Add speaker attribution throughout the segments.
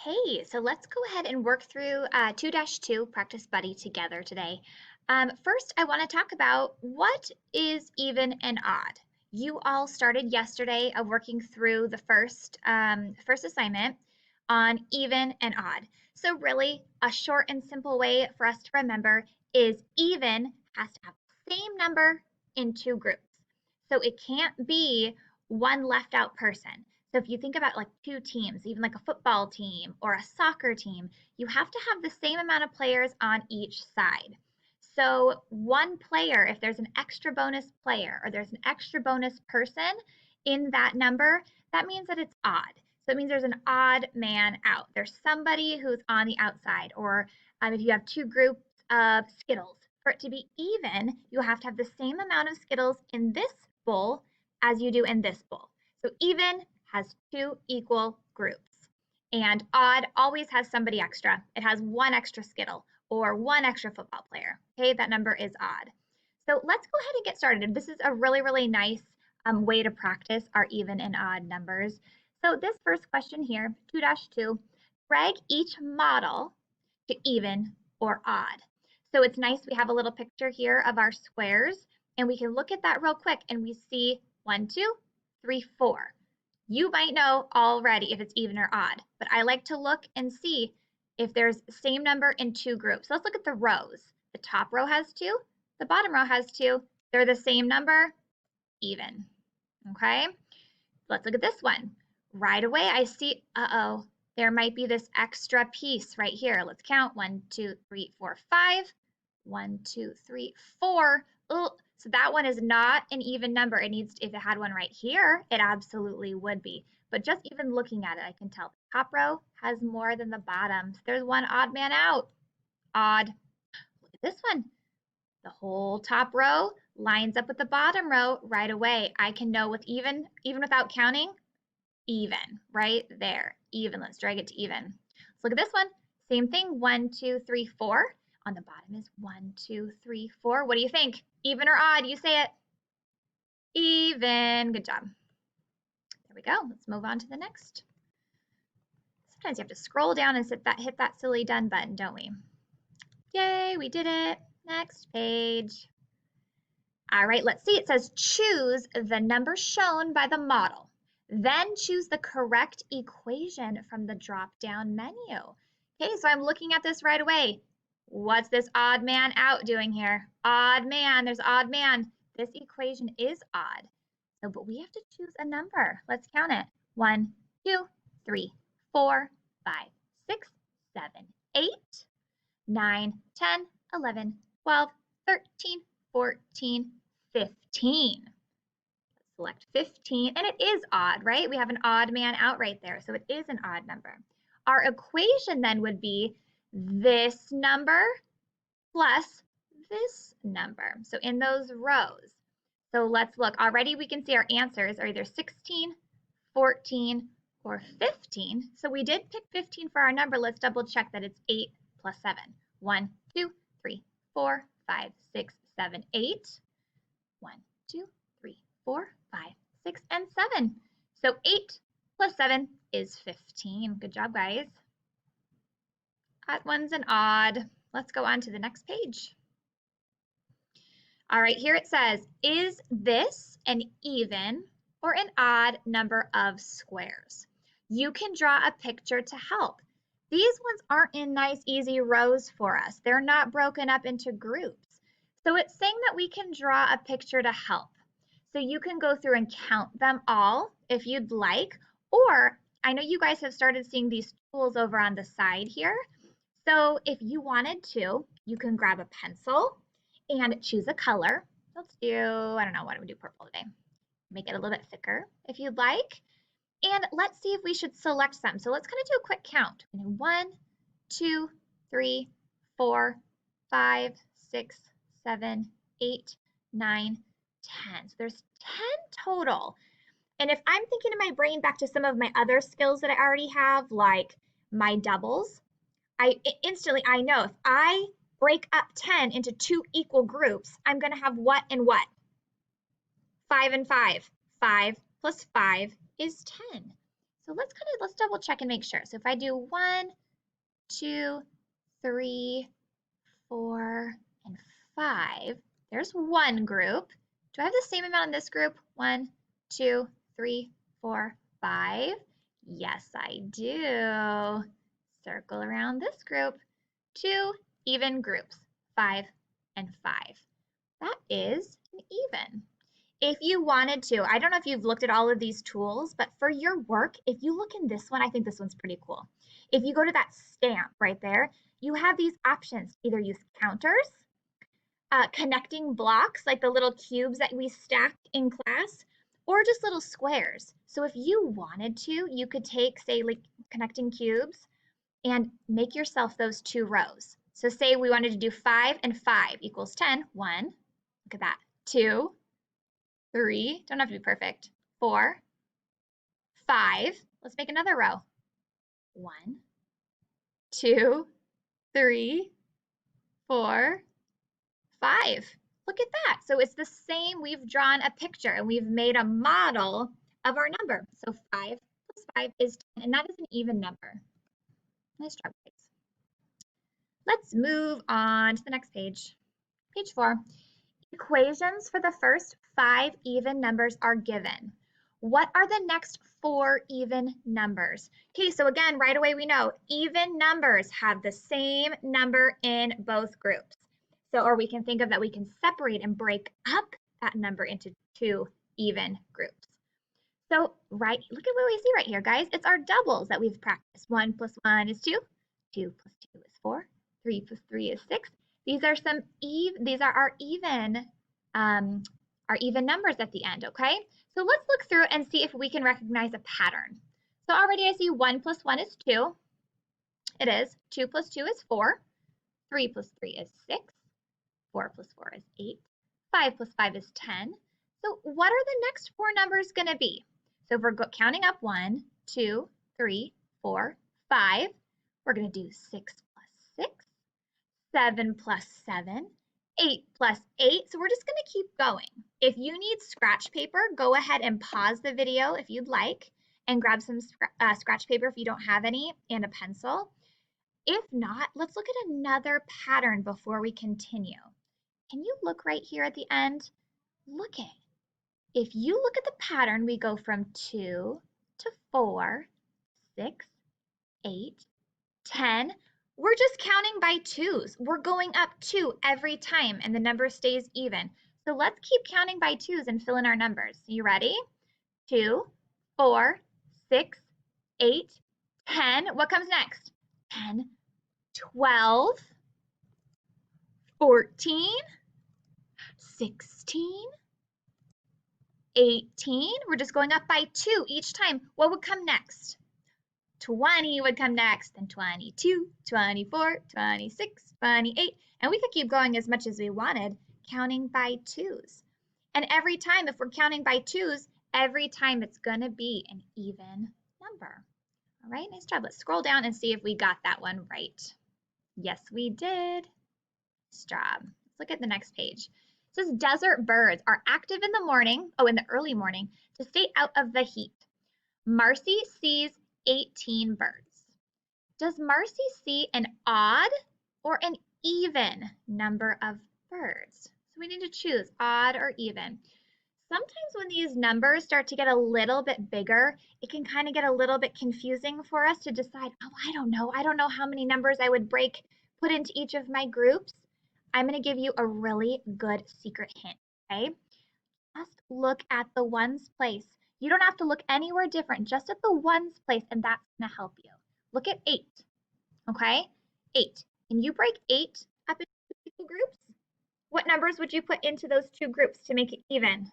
Speaker 1: Okay, so let's go ahead and work through 2-2 Practice Buddy together today. First, I want to talk about what is even and odd. You all started yesterday of working through the first assignment on even and odd. So really, a short and simple way for us to remember is even has to have the same number in two groups. So it can't be one left out person. So if you think about like two teams, even like a football team or a soccer team, you have to have the same amount of players on each side. So one player, if there's an extra bonus player or there's an extra bonus person in that number, that means that it's odd. So it means there's an odd man out. There's somebody who's on the outside. Or if you have two groups of Skittles, for it to be even, you have to have the same amount of Skittles in this bowl as you do in this bowl. So even has two equal groups. And odd always has somebody extra. It has one extra Skittle or one extra football player. Okay, that number is odd. So let's go ahead and get started. This is a really, really nice way to practice our even and odd numbers. So this first question here, 2-2, drag each model to even or odd. So it's nice we have a little picture here of our squares, and we can look at that real quick and we see 1, 2, 3, 4. You might know already if it's even or odd, but I like to look and see if there's the same number in two groups. So let's look at the rows. The top row has 2, the bottom row has 2. They're the same number, even. Okay, let's look at this one. Right away, I see, there might be this extra piece right here. Let's count 1, 2, 3, 4, 5. 1, 2, 3, 4. Oh, so that one is not an even number. It needs, if it had one right here, it absolutely would be. But just even looking at it, I can tell the top row has more than the bottom. So there's one odd man out. Odd. Look at this one. The whole top row lines up with the bottom row right away. I can know with even without counting, even, right there. Even. Let's drag it to even. Let's look at this one. Same thing. 1, 2, 3, 4. On the bottom is 1, 2, 3, 4. What do you think? Even or odd? You say it. Even. Good job. There we go. Let's move on to the next. Sometimes you have to scroll down and hit that silly done button, don't we? Yay, we did it. Next page. All right, let's see. It says choose the number shown by the model. Then choose the correct equation from the drop-down menu. Okay, so I'm looking at this right away. What's this odd man out doing here? Odd man, there's odd man. This equation is odd. So, but we have to choose a number. Let's count it. 1, 2, 3, 4, 5, 6, 7, 8, 9, 10, 11, 12, 13, 14, 15. Select 15, and it is odd, right? We have an odd man out right there, so it is an odd number. Our equation then would be this number plus this number. So in those rows. So let's look. Already we can see our answers are either 16, 14, or 15. So we did pick 15 for our number. Let's double check that it's 8 plus 7. 1, 2, 3, 4, 5, 6, 7, 8. 1, 2, 3, 4, 5, 6, and 7. So 8 plus 7 is 15. Good job, guys. That one's an odd. Let's go on to the next page. All right, here it says, is this an even or an odd number of squares? You can draw a picture to help. These ones aren't in nice, easy rows for us. They're not broken up into groups. So it's saying that we can draw a picture to help. So you can go through and count them all if you'd like, or I know you guys have started seeing these tools over on the side here. So if you wanted to, you can grab a pencil and choose a color. Let's do, I don't know, why don't we do purple today? Make it a little bit thicker if you'd like. And let's see if we should select some. So let's kind of do a quick count. 1, 2, 3, 4, 5, 6, 7, 8, 9, 10. So there's 10 total. And if I'm thinking in my brain back to some of my other skills that I already have, like my doubles, instantly I know if I break up 10 into two equal groups, I'm going to have what and what? 5 and 5. 5 plus 5 is 10. So let's double check and make sure. So if I do 1, 2, 3, 4, and 5, there's one group. Do I have the same amount in this group? 1, 2, 3, 4, 5. Yes, I do. Circle around this group. 2 even groups, 5 and 5. That is an even. If you wanted to, I don't know if you've looked at all of these tools, but for your work, if you look in this one, I think this one's pretty cool. If you go to that stamp right there, you have these options. Either use counters, connecting blocks, like the little cubes that we stacked in class, or just little squares. So if you wanted to, you could take, say, like connecting cubes and make yourself those 2 rows. So say we wanted to do 5 and 5 equals 10. 1, look at that. 2, 3, don't have to be perfect. 4, 5. Let's make another row. 1, 2, 3, 4, 5. Look at that. So it's the same. We've drawn a picture and we've made a model of our number. So 5 plus 5 is 10, and that is an even number. Nice job, guys. Let's move on to the next page. Page 4. Equations for the first 5 even numbers are given. What are the next 4 even numbers? Okay, so again, right away we know even numbers have the same number in both groups. So, or we can think of that we can separate and break up that number into 2 even groups. So, right, look at what we see right here, guys. It's our doubles that we've practiced. 1 plus 1 is 2. 2 plus 2 is 4. 3 plus 3 is 6. These are our even numbers at the end, okay? So let's look through and see if we can recognize a pattern. So already I see 1 plus 1 is 2. It is. 2 plus 2 is 4. 3 plus 3 is 6. 4 plus 4 is 8. 5 plus 5 is 10. So what are the next 4 numbers going to be? So if we're counting up 1, 2, 3, 4, 5, we're going to do 6 plus 6, 7 plus 7, 8 plus 8. So we're just going to keep going. If you need scratch paper, go ahead and pause the video if you'd like and grab some scratch paper if you don't have any and a pencil. If not, let's look at another pattern before we continue. Can you look right here at the end? Look at it. If you look at the pattern, we go from 2 to 4, 6, 8, 10. We're just counting by 2s. We're going up 2 every time and the number stays even. So let's keep counting by 2s and fill in our numbers. You ready? 2, 4, 6, 8, 10. What comes next? 10, 12, 14, 16, 18. We're just going up by 2 each time. What would come next? 20 would come next, then 22, 24, 26, 28, and we could keep going as much as we wanted, counting by 2s. And every time, if we're counting by 2s, every time it's going to be an even number. All right, nice job. Let's scroll down and see if we got that one right. Yes, we did. Nice job. Let's look at the next page. It says desert birds are active in the morning, in the early morning, to stay out of the heat. Marcy sees 18 birds. Does Marcy see an odd or an even number of birds? So we need to choose odd or even. Sometimes when these numbers start to get a little bit bigger, it can kind of get a little bit confusing for us to decide, oh, I don't know. I don't know how many numbers I would put into each of my groups. I'm going to give you a really good secret hint, okay? Just look at the ones place. You don't have to look anywhere different, just at the ones place, and that's going to help you. Look at 8, okay? 8. Can you break 8 up into 2 groups? What numbers would you put into those 2 groups to make it even?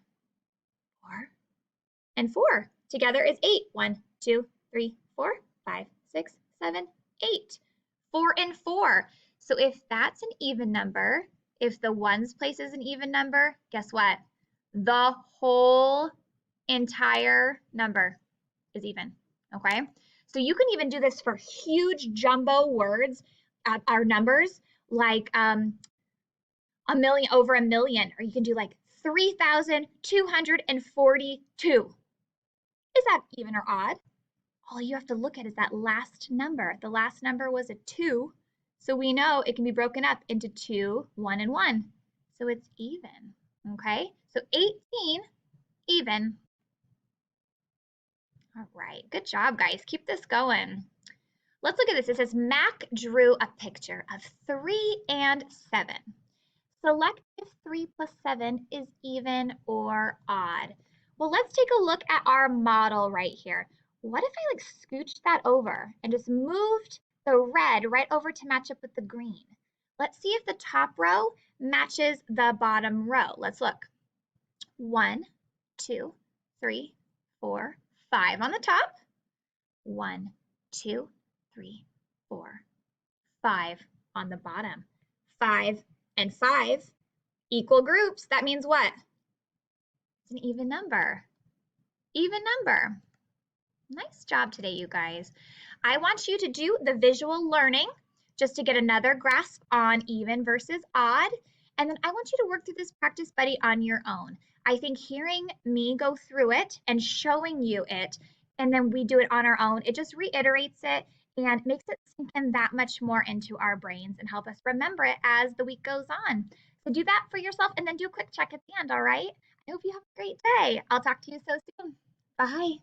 Speaker 1: 4 and 4. Together is 8. 1, 2, 3, 4, 5, 6, 7, 8. 4 and 4. So if that's an even number, if the ones place is an even number, guess what? The whole entire number is even, okay? So you can even do this for huge jumbo words, our numbers, like a million, over a million, or you can do like 3,242. Is that even or odd? all you have to look at is that last number. The last number was a 2, so we know it can be broken up into 2, 1, and 1. So it's even, okay? So 18 even. All right, good job, guys. Keep this going. Let's look at this. It says Mac drew a picture of 3 and 7. Select if 3 plus 7 is even or odd. Well, let's take a look at our model right here. What if I scooched that over and just moved the red right over to match up with the green? Let's see if the top row matches the bottom row. Let's look. 1, 2, 3, 4, 5 on the top. 1, 2, 3, 4, 5 on the bottom. 5 and 5 equal groups. That means what? It's an even number. Even number. Nice job today, you guys. I want you to do the visual learning just to get another grasp on even versus odd. And then I want you to work through this practice buddy on your own. I think hearing me go through it and showing you it, and then we do it on our own, it just reiterates it and makes it sink in that much more into our brains and help us remember it as the week goes on. So do that for yourself and then do a quick check at the end, all right? I hope you have a great day. I'll talk to you so soon. Bye.